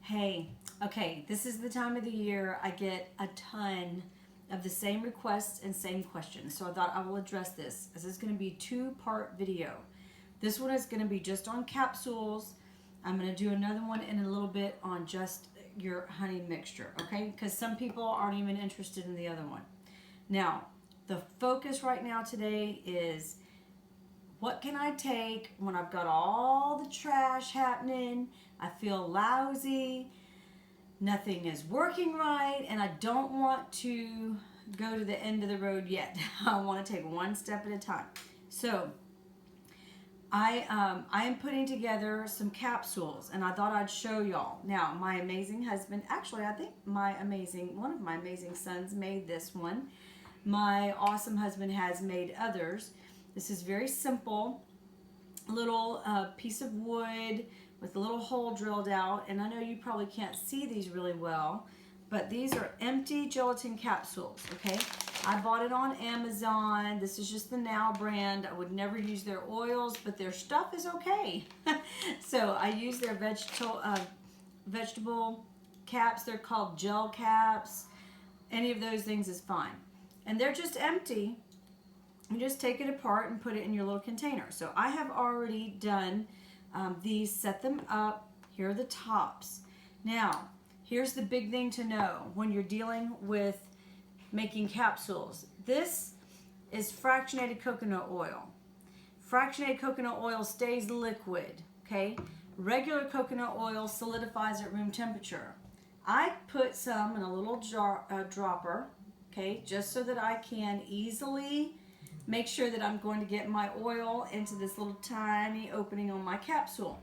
Hey, okay, this is the time of the year I get a ton of the same requests and same questions. So I thought I will address this. This is going to be a two-part video. This one is going to be just on capsules. I'm going to do another one in a little bit on just your honey mixture, okay? Because some people aren't even interested in the other one. Now, the focus right now today is what can I take when I've got all the trash happening? I feel lousy, nothing is working right, and I don't want to go to the end of the road yet. I want to take one step at a time. So I am putting together some capsules, and I thought I'd show y'all. Now, my amazing husband, actually, I think one of my amazing sons made this one. My awesome husband has made others. This is very simple, little piece of wood with a little hole drilled out, and I know you probably can't see these really well, but these are empty gelatin capsules, okay? I bought it on Amazon. This is just the Now brand. I would never use their oils, but their stuff is okay. So I use their vegetable caps. They're called gel caps. Any of those things is fine. And they're just empty. You just take it apart and put it in your little container. So I have already done these, set them up. Here are the tops. Now, here's the big thing to know when you're dealing with making capsules. This is fractionated coconut oil. Fractionated coconut oil stays liquid, okay? Regular coconut oil solidifies at room temperature. I put some in a little dropper, okay, just so that I can easily make sure that I'm going to get my oil into this little tiny opening on my capsule.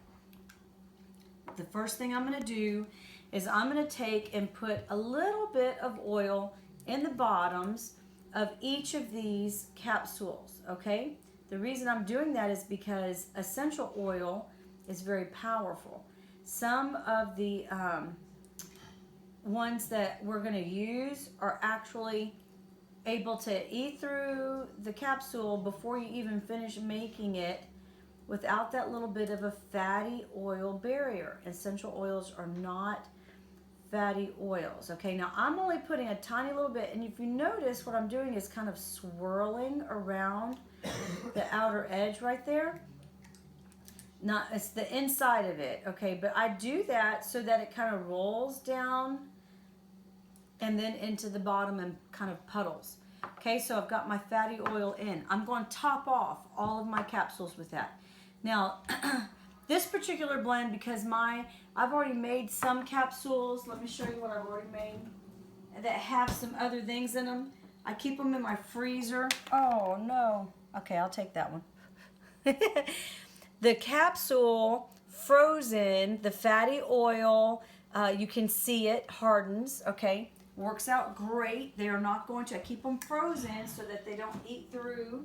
The first thing I'm going to do is I'm going to take and put a little bit of oil in the bottoms of each of these capsules, okay? The reason I'm doing that is because essential oil is very powerful. Some of the ones that we're going to use are actually able to eat through the capsule before you even finish making it without that little bit of a fatty oil barrier. Essential oils are not fatty oils. Okay, now I'm only putting a tiny little bit, and if you notice what I'm doing is kind of swirling around the outer edge right there. Not, it's the inside of it, okay, but I do that so that it kind of rolls down and then into the bottom and kind of puddles. Okay, so I've got my fatty oil in. I'm going to top off all of my capsules with that. Now, this particular blend, because I've already made some capsules. Let me show you what I've already made that have some other things in them. I keep them in my freezer. Oh, no. Okay, I'll take that one. The capsule frozen, the fatty oil, you can see it hardens, okay? Works out great. They are not going to, I keep them frozen so that they don't eat through,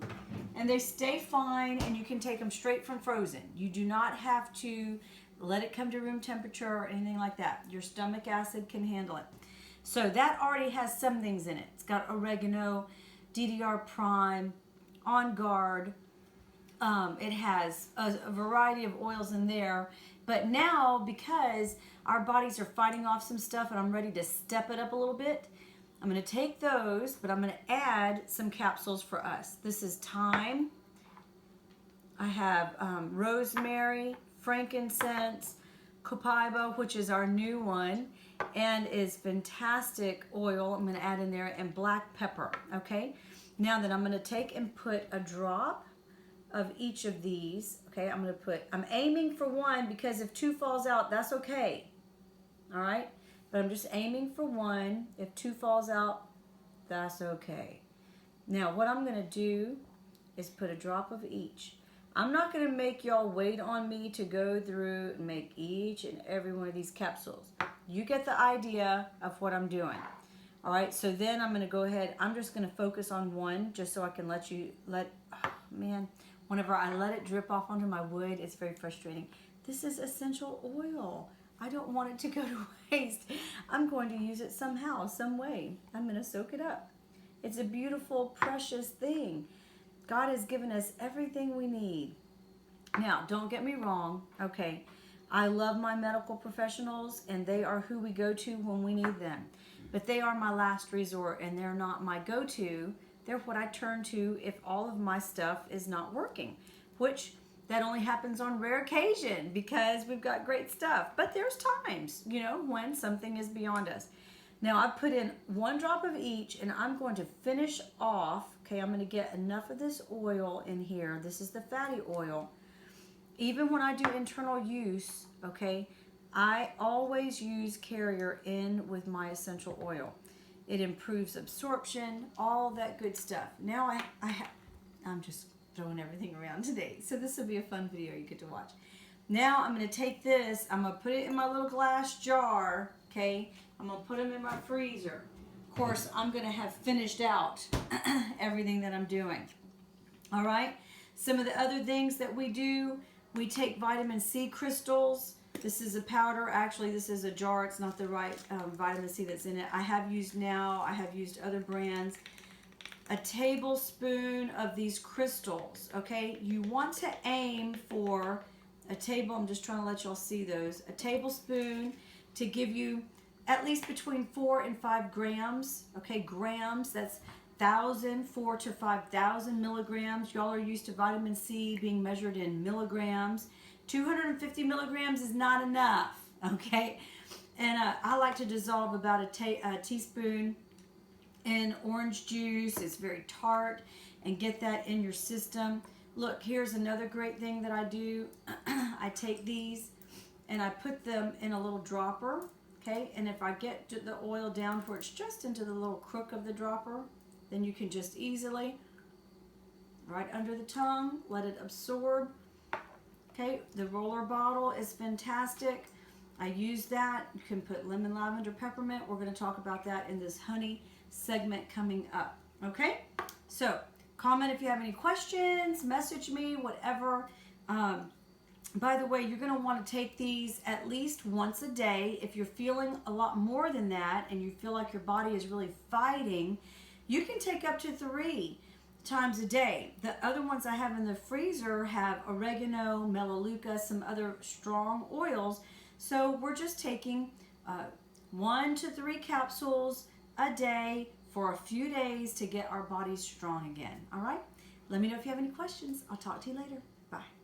and they stay fine, and you can take them straight from frozen. You do not have to let it come to room temperature or anything like that. Your stomach acid can handle it. So that already has some things in it. It's got oregano, DDR prime, On Guard. It has a variety of oils in there. But now, because our bodies are fighting off some stuff and I'm ready to step it up a little bit, I'm going to take those, but I'm going to add some capsules for us. This is thyme. I have rosemary, frankincense, copaiba, which is our new one, and is fantastic oil I'm going to add in there, and black pepper, okay? Now then I'm going to take and put a drop of each of these, okay? I'm aiming for one, because if two falls out, that's okay, all right? But I'm just aiming for one. If two falls out, that's okay. Now what I'm gonna do is put a drop of each. I'm not gonna make y'all wait on me to go through and make each and every one of these capsules. You get the idea of what I'm doing. All right, so then I'm gonna go ahead, I'm just gonna focus on one just so I can whenever I let it drip off onto my wood, it's very frustrating. This is essential oil. I don't want it to go to waste. I'm going to use it somehow, some way. I'm going to soak it up. It's a beautiful, precious thing. God has given us everything we need. Now, don't get me wrong, okay? I love my medical professionals, and they are who we go to when we need them. But they are my last resort, and they're not my go-to. They're what I turn to if all of my stuff is not working, which that only happens on rare occasion because we've got great stuff. But there's times, when something is beyond us. Now I put in 1 drop of each, and I'm going to finish off. Okay, I'm going to get enough of this oil in here. This is the fatty oil. Even when I do internal use, okay, I always use Carrier in with my essential oil. It improves absorption, all that good stuff. Now I'm just throwing everything around today. So this will be a fun video you get to watch. Now I'm going to take this, I'm going to put it in my little glass jar, okay? I'm going to put them in my freezer. Of course, I'm going to have finished out everything that I'm doing. All right? Some of the other things that we do, we take vitamin C crystals. This is a powder. Actually, this is a jar. It's not the right vitamin C that's in it. I have used other brands. A tablespoon of these crystals, okay? You want to aim for I'm just trying to let y'all see those. A tablespoon to give you at least between 4 and 5 grams, okay? Grams, that's 4 to 5,000 milligrams. Y'all are used to vitamin C being measured in milligrams. 250 milligrams is not enough, okay? And I like to dissolve about a teaspoon in orange juice. It's very tart, and get that in your system. Look, here's another great thing that I do. I take these and I put them in a little dropper, okay? And if I get the oil down where it's just into the little crook of the dropper, then you can just easily, right under the tongue, let it absorb. Okay, the roller bottle is fantastic. I use that. You can put lemon, lavender, peppermint. We're going to talk about that in this honey segment coming up. Okay, so comment if you have any questions, message me, whatever. By the way, you're going to want to take these at least once a day. If you're feeling a lot more than that and you feel like your body is really fighting, you can take up to 3 times a day. The other ones I have in the freezer have oregano, melaleuca, some other strong oils. So we're just taking 1 to 3 capsules a day for a few days to get our bodies strong again. All right? Let me know if you have any questions. I'll talk to you later. Bye.